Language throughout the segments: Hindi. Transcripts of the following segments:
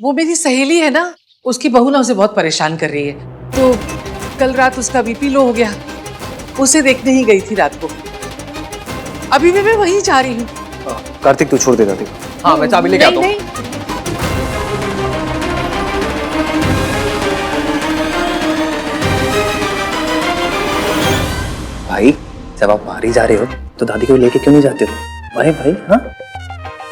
वो मेरी सहेली है ना, उसकी बहू ना उसे बहुत परेशान कर रही है, तो कल रात उसका बीपी लो हो गया। उसे देखने ही गई थी रात को। अभी भी मैं वहीं जा रही हूँ। कार्तिक तू छोड़ दे दादी। हाँ मैं चाबी लेके आता हूँ। भाई जब आप बाहर ही जा रहे हो तो दादी को लेके क्यों नहीं जाते हो? भाई भाई हाँ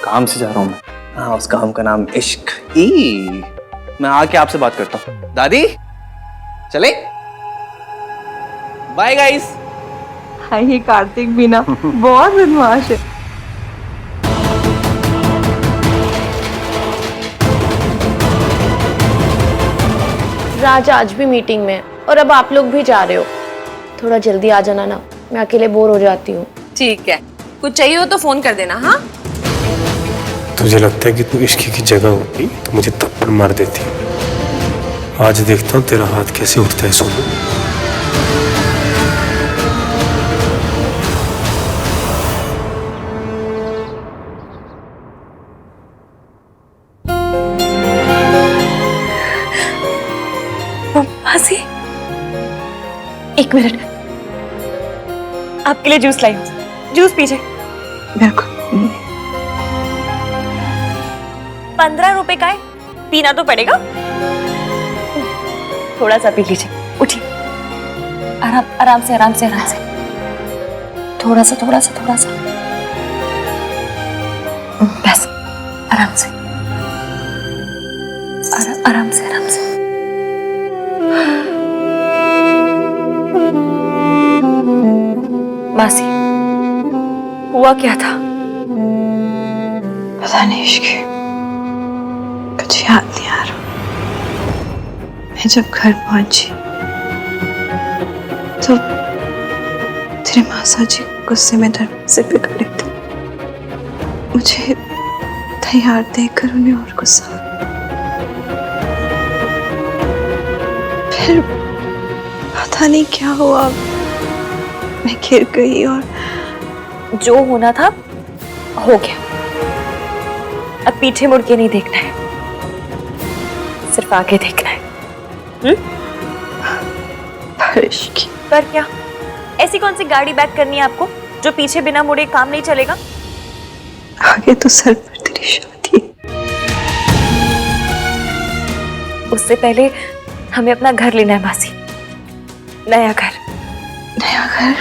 काम से जा रहा हूँ मैं। हाँ उस काम का नाम इश्क। मैं आके आपसे बात करता हूँ। दादी चले बाय गाइस। हाँ ये कार्तिक भी ना बहुत बदमाश है। राज आज भी मीटिंग में है और अब आप लोग भी जा रहे हो। थोड़ा जल्दी आ जाना ना, मैं अकेले बोर हो जाती हूँ। ठीक है, कुछ चाहिए हो तो फोन कर देना। हाँ तुझे लगता है कि तू इश्क की जगह होती तो मुझे थप्पड़ मार देती। आज देखता हूँ तेरा हाथ कैसे उठता है सोनू। मासी, एक मिनट, आपके लिए जूस लाई हूँ। जूस पीजिए। 15 रुपए का है, पीना तो पड़ेगा। थोड़ा सा पी लीजिए, उठिए। आराम आराम से आराम से आराम से। थोड़ा सा थोड़ा सा थोड़ा सा, बस आराम से आराम से आराम से। मासी, हुआ क्या था? पता नहीं इश्क, कुछ याद नहीं आ रहा। मैं जब घर पहुंची तो तेरे मासा जी गुस्से में दरवाजे पे खड़े थे। मुझे तैयार देखकर उन्हें और गुस्सा। फिर पता नहीं क्या हुआ, मैं गिर गई और जो होना था हो गया। अब पीछे मुड़ के नहीं देखना है, सिर्फ आगे देखना है। पर क्या, ऐसी कौन सी गाड़ी बैक करनी है आपको जो पीछे बिना मुड़े काम नहीं चलेगा? आगे तो सर पर तेरी शादी। उससे पहले हमें अपना घर लेना है मासी, नया घर। नया घर?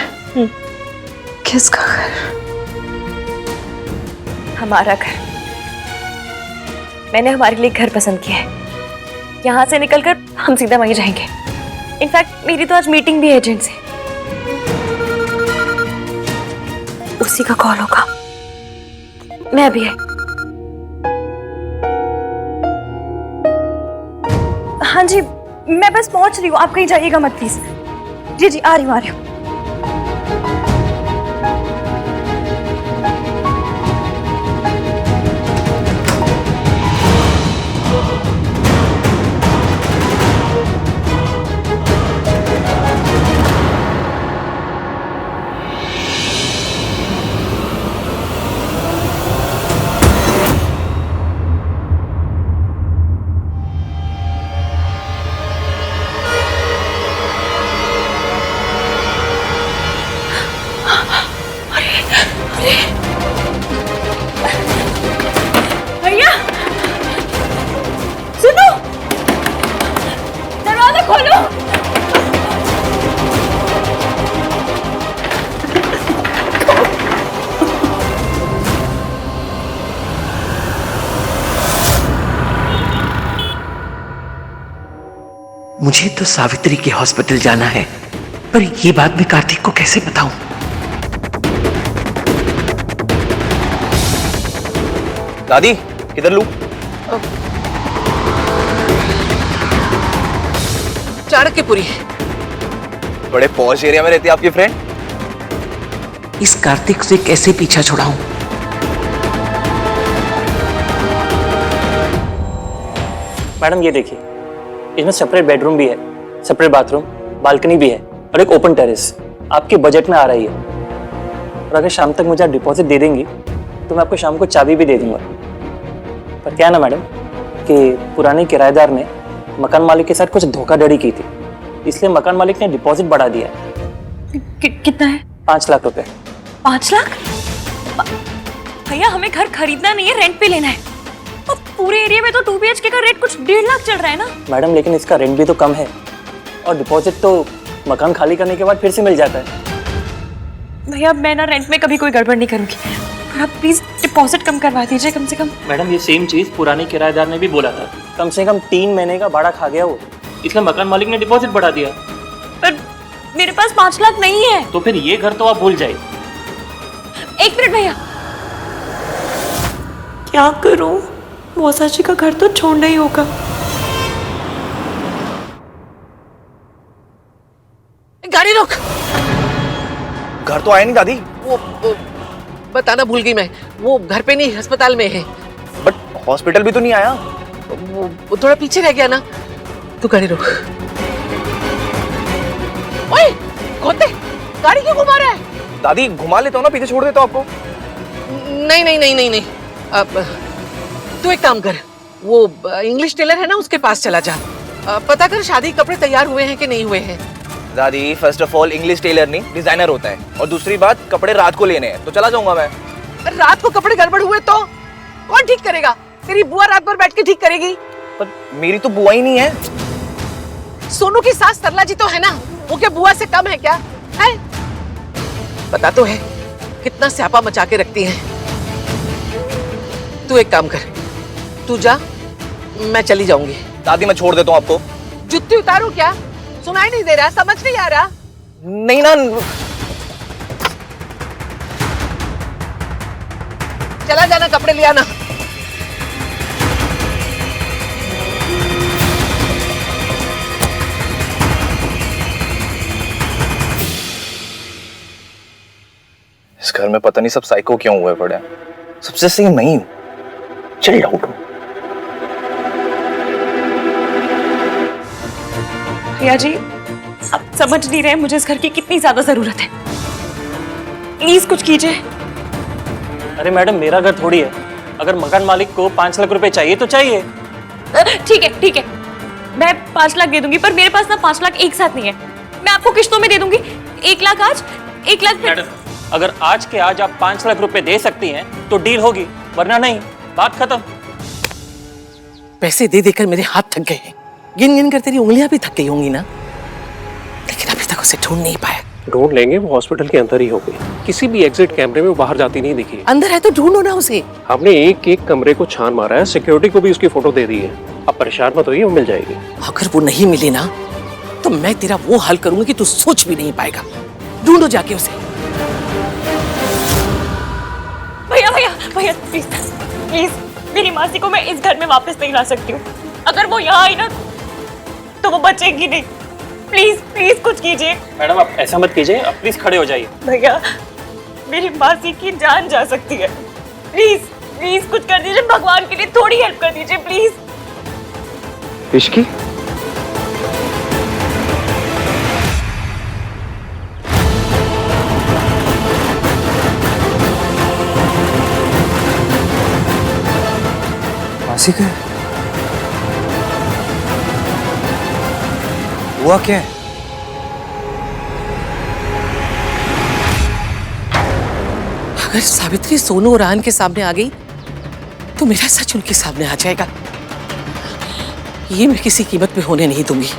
किसका घर? हमारा घर। मैंने हमारे लिए घर पसंद किया है। यहाँ से निकलकर हम सीधा वहीं जाएंगे। इनफैक्ट मेरी तो आज मीटिंग भी है एजेंट से। उसी का कॉल होगा। मैं भी है। हाँ जी, मैं बस पहुंच रही हूँ, आप कहीं जाइएगा मत प्लीज। जी जी आ रही हूँ आ रही हूँ। भैया सुनो, दरवाजा खोलो। मुझे तो सावित्री के हॉस्पिटल जाना है, पर ये बात मैं कार्तिक को कैसे बताऊं? दादी किधर लूं? चाणक्यपुरी। बड़े पॉश एरिया में रहती है आपकी फ्रेंड। इस कार्तिक से कैसे पीछा छुड़ाऊं? मैडम ये देखिए, इसमें सेपरेट बेडरूम भी है, सेपरेट बाथरूम, बालकनी भी है और एक ओपन टेरेस। आपके बजट में आ रही है। और अगर शाम तक मुझे आप डिपॉजिट दे देंगी तो मैं आपको शाम को चाबी भी दे दूंगा। पर क्या है ना मैडम, कि पुराने किराएदार ने मकान मालिक के साथ कुछ धोखाधड़ी की थी, इसलिए मकान मालिक ने डिपॉजिट बढ़ा दिया है। कितना है? 5 लाख रुपए। 5 लाख? भैया हमें घर खरीदना नहीं है, रेंट पे लेना है। और पूरे एरिया में तो 2 BHK का रेट कुछ 1.5 लाख चल रहा है ना। मैडम लेकिन इसका रेंट भी तो कम है और डिपॉजिट तो मकान खाली करने के बाद फिर से मिल जाता है। भैया मैं ना रेंट में कभी कोई गड़बड़ नहीं करूंगी, आप प्लीज डिपॉजिट कम करवा दीजिए कम से कम। मैडम ये सेम चीज पुराने किराएदार ने भी बोला था, कम से कम 3 महीने का भाड़ा खा गया वो, इसलिए मकान मालिक ने डिपॉजिट बढ़ा दिया। पर मेरे पास 5 लाख नहीं है। तो फिर ये घर तो आप भूल जाइए। 1 मिनट भैया, क्या करूं? मौसा जी का घर तो छोड़ना ही होगा। गाड़ी रोक। घर तो आया नहीं दादी। वो बताना भूल गई मैं, वो घर पे नहीं अस्पताल में है। बट हॉस्पिटल भी तो नहीं आया। वो थोड़ा पीछे रह गया ना। तू गाड़ी रोक। ओए खोते, गाड़ी क्यों घुमा रहा है? दादी घुमा लेता हूँ ना, पीछे छोड़ देता हूँ आपको। नहीं नहीं नहीं नहीं नहीं, अब तू एक काम कर, वो इंग्लिश टेलर है ना उसके पास चला जा, पता कर शादी के कपड़े तैयार हुए हैं कि नहीं हुए हैं। दादी first of all English tailor नहीं डिजाइनर होता है, और दूसरी बात कपड़े रात को लेने हैं, तो चला जाऊंगा मैं। रात को कपड़े गड़बड़ हुए तो कौन ठीक करेगा? तेरी बुआ रात भर बैठ के ठीक करेगी। पर मेरी तो बुआ ही नहीं है। सोनू की सास सरला जी तो है ना, वो क्या बुआ से कम है क्या? है? पता तो है कितना स्यापा मचा के रखती है। तू एक काम कर, तू जा, मैं चली जाऊंगी। दादी मैं छोड़ देता हूँ आपको। जुत्ती उतारू क्या? सुनाई नहीं दे रहा, समझ नहीं आ रहा? नहीं ना। चला जाना, कपड़े ले आना। इस घर में पता नहीं सब साइको क्यों हुए पड़े हैं। सबसे सही मैं ही हूं। Chill out. भैया जी आप समझ नहीं रहे मुझे इस घर की कितनी ज्यादा जरूरत है, प्लीज कुछ कीजिए। अरे मैडम मेरा घर थोड़ी है, अगर मकान मालिक को 5 लाख रुपए चाहिए तो चाहिए। ठीक है मैं 5 लाख दे दूंगी, पर मेरे पास ना 5 लाख एक साथ नहीं है, मैं आपको किश्तों में दे दूंगी। 1 लाख आज, 1 लाख फिर। मैडम अगर आज के आज आप 5 लाख रुपए दे सकती हैं तो डील होगी, वरना नहीं, बात खत्म। पैसे दे देकर मेरे हाथ थक गए हैं, गिन गिन कर तेरी उंगलियां भी थक गई होंगी ना, लेकिन अभी तक उसे ढूंढ नहीं पाया। ढूंढ लेंगे, वो हॉस्पिटल के अंदर ही होगी, किसी भी एग्जिट कैमरे में वो बाहर जाती नहीं दिखी। अंदर है तो ढूंढो ना उसे। हमने एक एक कमरे को छान मारा है, सिक्योरिटी को भी उसकी फोटो दे दी है। अब परेशान मत होइए, वो मिल जाएगी। अगर वो नहीं मिली ना तो मैं तेरा वो हाल करूंगी कि तू सोच भी नहीं पाएगा। ढूंढो जाके उसे। भैया प्लीज मेरी मासी को मैं इस घर में वापस नहीं ला सकती हूँ। अगर वो यहाँ आई ना तो वो बचेगी नहीं। प्लीज कुछ कीजिए। मैडम आप ऐसा मत कीजिए, आप प्लीज खड़े हो जाइए। भैया मेरी मासी की जान जा सकती है, प्लीज कुछ कर दीजिए, भगवान के लिए थोड़ी हेल्प कर दीजिए प्लीज। इश्की मासी का हुआ क्या है? अगर सावित्री सोनू और आन के सामने आ गई तो मेरा सच उनके सामने आ जाएगा। ये मैं किसी कीमत पे होने नहीं दूंगी,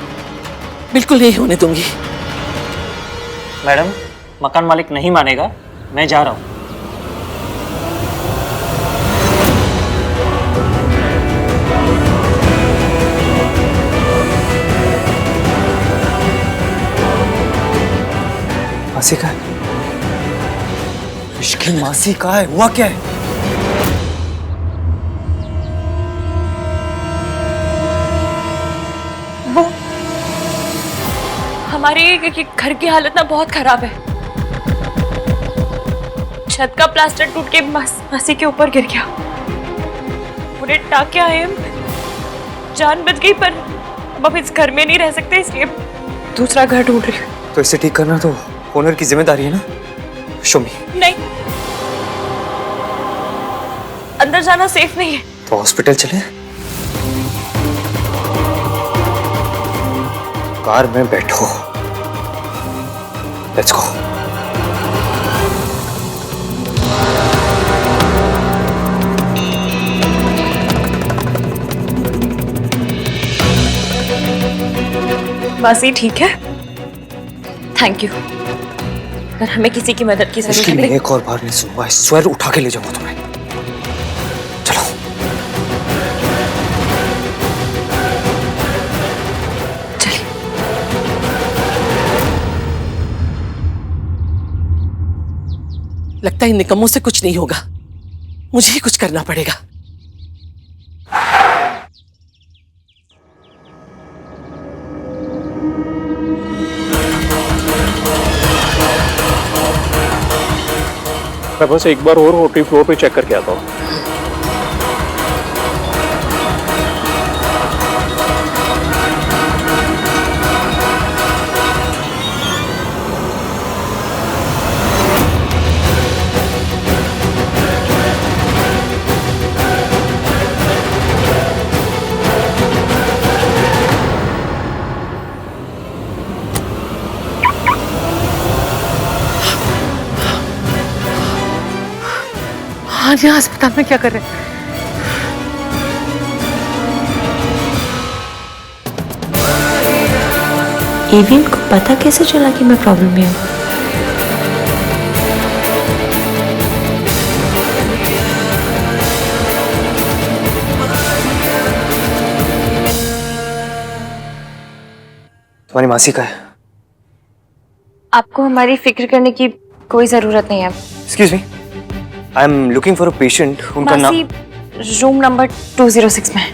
बिल्कुल नहीं होने दूंगी। मैडम मकान मालिक नहीं मानेगा, मैं जा रहा हूँ। मासी का इश्की मासी कहाँ है? हुआ क्या है? वो हमारे घर की हालत ना बहुत खराब है, छत का प्लास्टर टूट के मासी के ऊपर गिर गया, पूरे टाके आए, जान बच गई, पर अब इस घर में नहीं रह सकते, इसलिए दूसरा घर ढूंढ रही हूँ। तो इसे ठीक करना तो ओनर की जिम्मेदारी है ना। शोमी नहीं, अंदर जाना सेफ नहीं है। तो हॉस्पिटल चले। कार में बैठो। Let's go. मासी ठीक है? Thank you. अगर हमें किसी की मदद की जरूरत इसकी है मैं एक और बार नहीं सुनूंगा। स्वर उठा के ले जाऊंगा तुम्हें। चलो। चलिए। लगता है इन निकम्मों से कुछ नहीं होगा, मुझे ही कुछ करना पड़ेगा। मैं बस एक बार और ओटी फ्लोर पे चेक करके आता हूँ। हाँ, यहाँ अस्पताल में क्या कर रहे हैं? एवियन को पता कैसे चला कि मैं प्रॉब्लम में हूँ? तुम्हारी मासी का है? आपको हमारी फिक्र करने की कोई जरूरत नहीं है। Excuse me, I am looking for a patient. उनका नाम? मासी रूम नंबर 206 में है।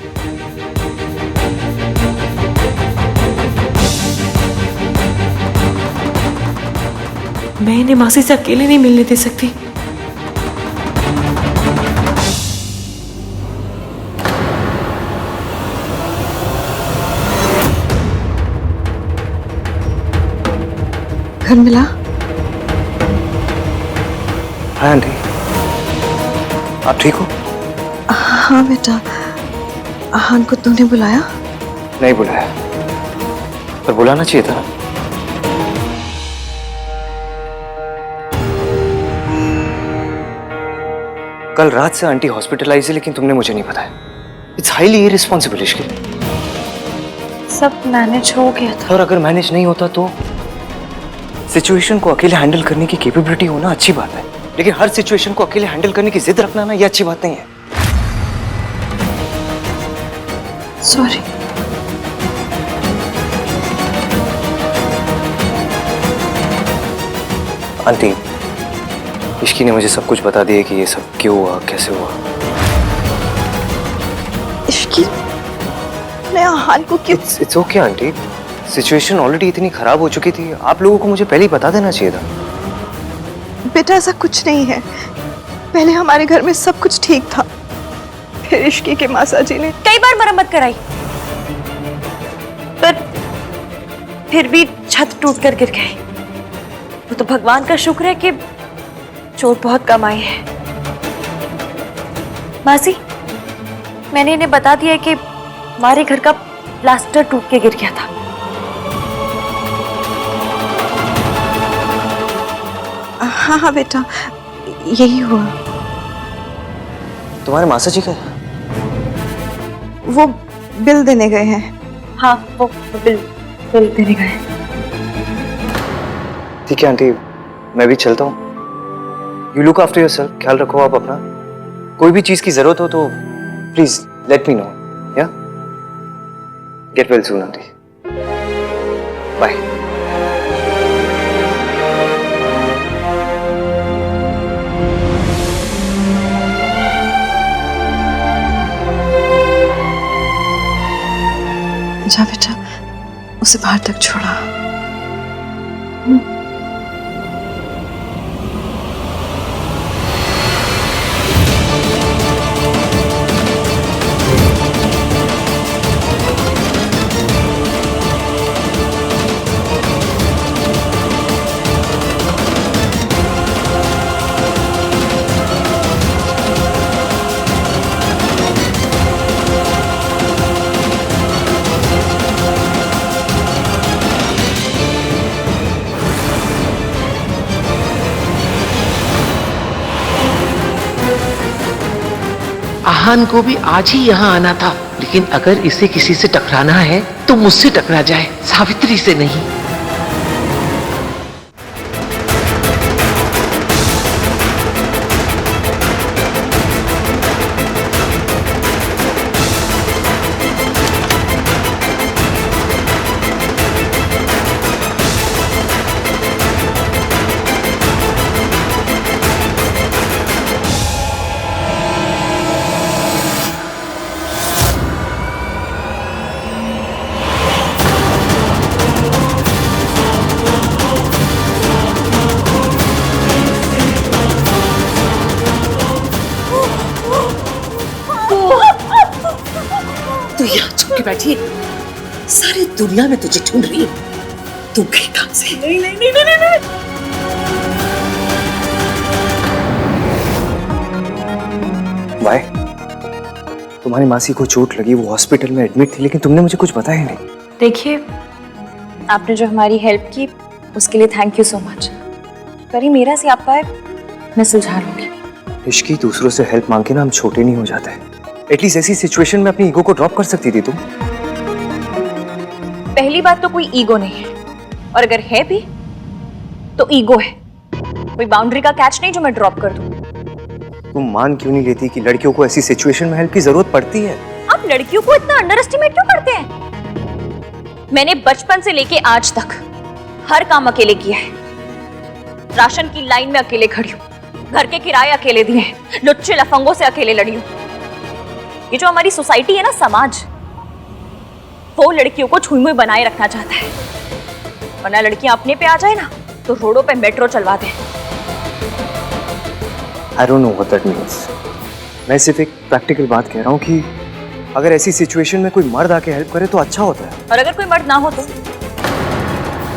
मैं इन्हें मासी से अकेले नहीं मिलने दे सकती। घर मिला? हाय आंटी, आप ठीक हो? हाँ बेटा। आहान को तूने बुलाया? नहीं बुलाया, पर बुलाना चाहिए था। कल रात से आंटी हॉस्पिटलाइज है, लेकिन तुमने मुझे नहीं बताया। इट्स हाईली इररिस्पॉन्सिबल इश्क। सब मैनेज हो गया था। और अगर मैनेज नहीं होता तो? सिचुएशन को अकेले हैंडल करने की कैपेबिलिटी होना अच्छी बात है, लेकिन हर सिचुएशन को अकेले हैंडल करने की जिद रखना ना, ये अच्छी बात नहीं है। सॉरी। आंटी, इश्की ने मुझे सब कुछ बता दिया कि ये सब क्यों हुआ, कैसे हुआ। इश्की ने आहान को क्यों? It's okay aunty, situation already इतनी खराब हो चुकी थी। आप लोगों को मुझे पहले ही बता देना चाहिए था। बेटा ऐसा कुछ नहीं है। पहले हमारे घर में सब कुछ ठीक था, फिर इश्की के मासा जी ने कई बार मरम्मत कराई, पर फिर भी छत टूट कर गिर गई। वो तो भगवान का शुक्र है कि चोट बहुत कम आई है। मासी, मैंने इन्हें बता दिया कि हमारे घर का प्लास्टर टूट के गिर गया था। हाँ हाँ बेटा, यही हुआ। तुम्हारे मासा जी का? वो बिल देने गए हैं। हाँ, वो बिल देने गए। ठीक है आंटी, मैं भी चलता हूँ। यू लुक आफ्टर योरसेल्फ, ख्याल रखो आप अपना। कोई भी चीज की जरूरत हो तो प्लीज लेट मी नो। या गेट वेल सून आंटी। बाय। जा बेटा, उसे बाहर तक छोड़ा। आहान को भी आज ही यहाँ आना था, लेकिन अगर इसे किसी से टकराना है तो मुझसे टकरा जाए, सावित्री से नहीं। तू यहाँ छुप के बैठी है, सारी दुनिया में तुझे ढूंढ रही है। तू गई कहां से? नहीं नहीं नहीं नहीं नहीं। वाई, तुम्हारी मासी को चोट लगी, वो हॉस्पिटल में एडमिट थी, लेकिन तुमने मुझे कुछ बताया नहीं। देखिए, आपने जो हमारी हेल्प की उसके लिए थैंक यू सो मच। पर ही मेरा से आप पाए, मैं सुलझा लूंगी। इश्की, दूसरों से हेल्प मांग के ना हम छोटे नहीं हो जाते। एटलीस्ट ऐसी सिचुएशन में अपनी ईगो को ड्रॉप कर सकती थी तुम। पहली बात तो कोई ईगो नहीं है, और अगर है भी तो ईगो है, कोई बाउंड्री का कैच नहीं जो मैं ड्रॉप कर दूं। तुम मान क्यों नहीं लेती कि लड़कियों को ऐसी सिचुएशन में हेल्प की जरूरत पड़ती है? आप लड़कियों को इतना अंडर एस्टिमेट क्यों करते हैं? मैंने बचपन से लेके आज तक हर काम अकेले किया है। राशन की लाइन में अकेले खड़ी हूँ, घर के किराए अकेले दिए हैं, लुच्चे लफंगों से अकेले लड़ी हूँ। ये जो हमारी सोसाइटी है ना, समाज, वो लड़कियों को छुई मुई बनाए रखना चाहता है, वरना लड़कियां अपने पे आ जाए ना तो रोडों पे मेट्रो चलवा दे। I don't know what that means. मैं सिर्फ एक प्रैक्टिकल बात कह रहा हूँ कि अगर ऐसी सिचुएशन में कोई मर्द आके हेल्प करे तो अच्छा होता है। और अगर कोई मर्द ना हो तो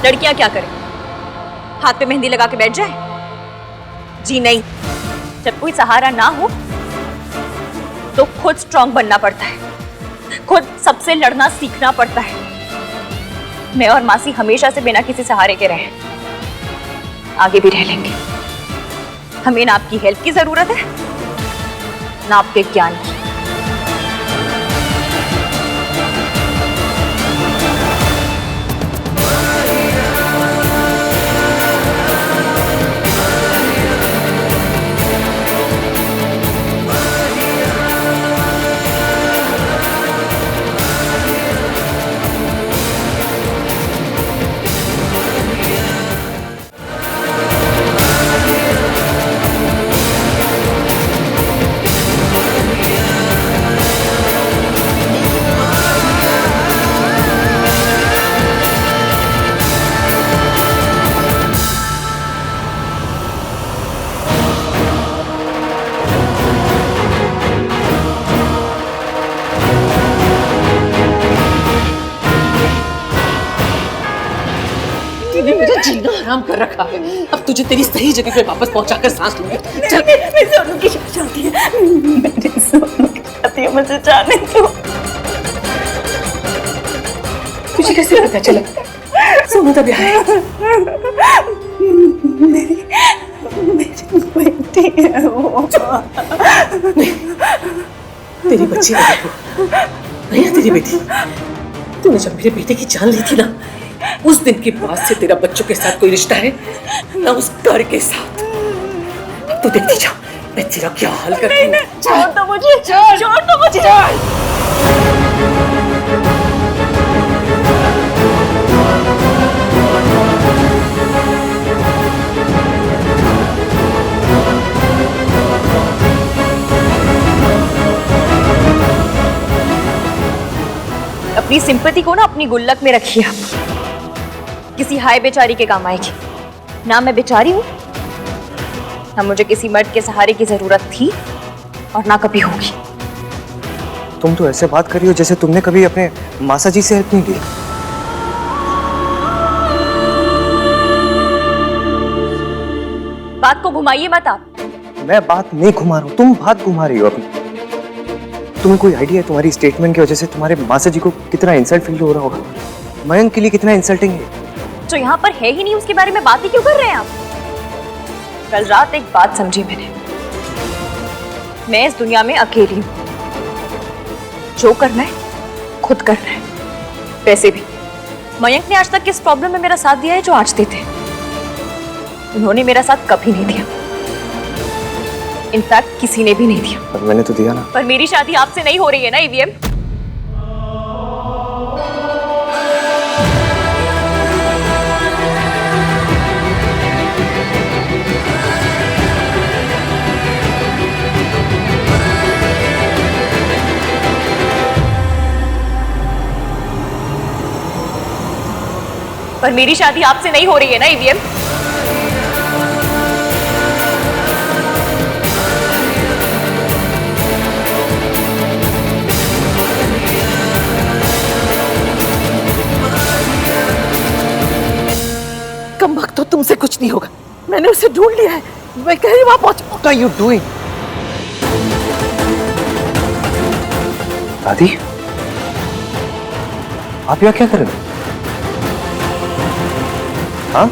लड़कियां क्या करें? हाथ पे मेहंदी लगा के बैठ जाए? जी नहीं, जब कोई सहारा ना हो तो खुद स्ट्रांग बनना पड़ता है, खुद सबसे लड़ना सीखना पड़ता है। मैं और मासी हमेशा से बिना किसी सहारे के रहे, आगे भी रह लेंगे। हमें ना आपकी हेल्प की जरूरत है, ना आपके ज्ञान की। तूने मेरा जीना हराम कर रखा है। अब तुझे तेरी सही जगह पे वापस पहुंचाकर सांस लूंगी। चल, मैं सोनू की शादी है, मेरी सोनू की शादी है, मुझे जाने दो। तुझे कैसे पता चला सोनू का ब्याह है? मेरी बेटी है वो। तेरी बच्ची है नहीं, तेरी बेटी। तूने जब मेरे बेटे की जान ली थी ना, उस दिन के बाद से तेरा बच्चों के साथ कोई रिश्ता है ना उस घर के साथ। तू देखती जा मैं तेरा क्या हाल करती हूँ। छोड़ दो मुझे, छोड़ दो मुझे। अपनी सिंपैथी को ना अपनी गुल्लक में रखिए आप, किसी हाय बेचारी के काम आएगी। ना मैं बेचारी हूँ, ना मुझे किसी मर्द के सहारे की जरूरत थी और ना कभी होगी। तुम तो ऐसे बात कर रही हो जैसे तुमने कभी अपने मासा जी से हेल्प नहीं ली। बात को घुमाइए मत आप। मैं बात नहीं घुमा रहा हूँ, तुम बात घुमा रही हो अभी। तुम्हें कोई आइडिया है तुम्हारी स्टेटमेंट की वजह से तुम्हारे मासा जी को कितना इंसल्ट फील हो रहा होगा? मयंक के लिए कितना इंसल्टिंग है। जो यहाँ पर है ही नहीं उसके बारे में बात ही क्यों कर रहे हैं आप? कल रात एक बात समझी मैंने, मैं इस दुनिया में अकेली हूँ। जो करना है खुद करना है। वैसे भी मयंक ने आज तक किस प्रॉब्लम में मेरा साथ दिया है जो आज देते हैं? उन्होंने मेरा साथ कभी नहीं दिया, इनफैक्ट किसी ने भी नहीं दिया। पर मैंने तो दिया ना। पर मेरी शादी आपसे नहीं हो रही है ना ईवीएम? पर मेरी शादी आपसे नहीं हो रही है ना ईवीएम? कम वक्त तो तुमसे कुछ नहीं होगा। मैंने उसे ढूंढ लिया है, मैं कह रही वहां पहुंच। What are you doing? दादी, आप यहाँ क्या कर रहे हो? हाँ?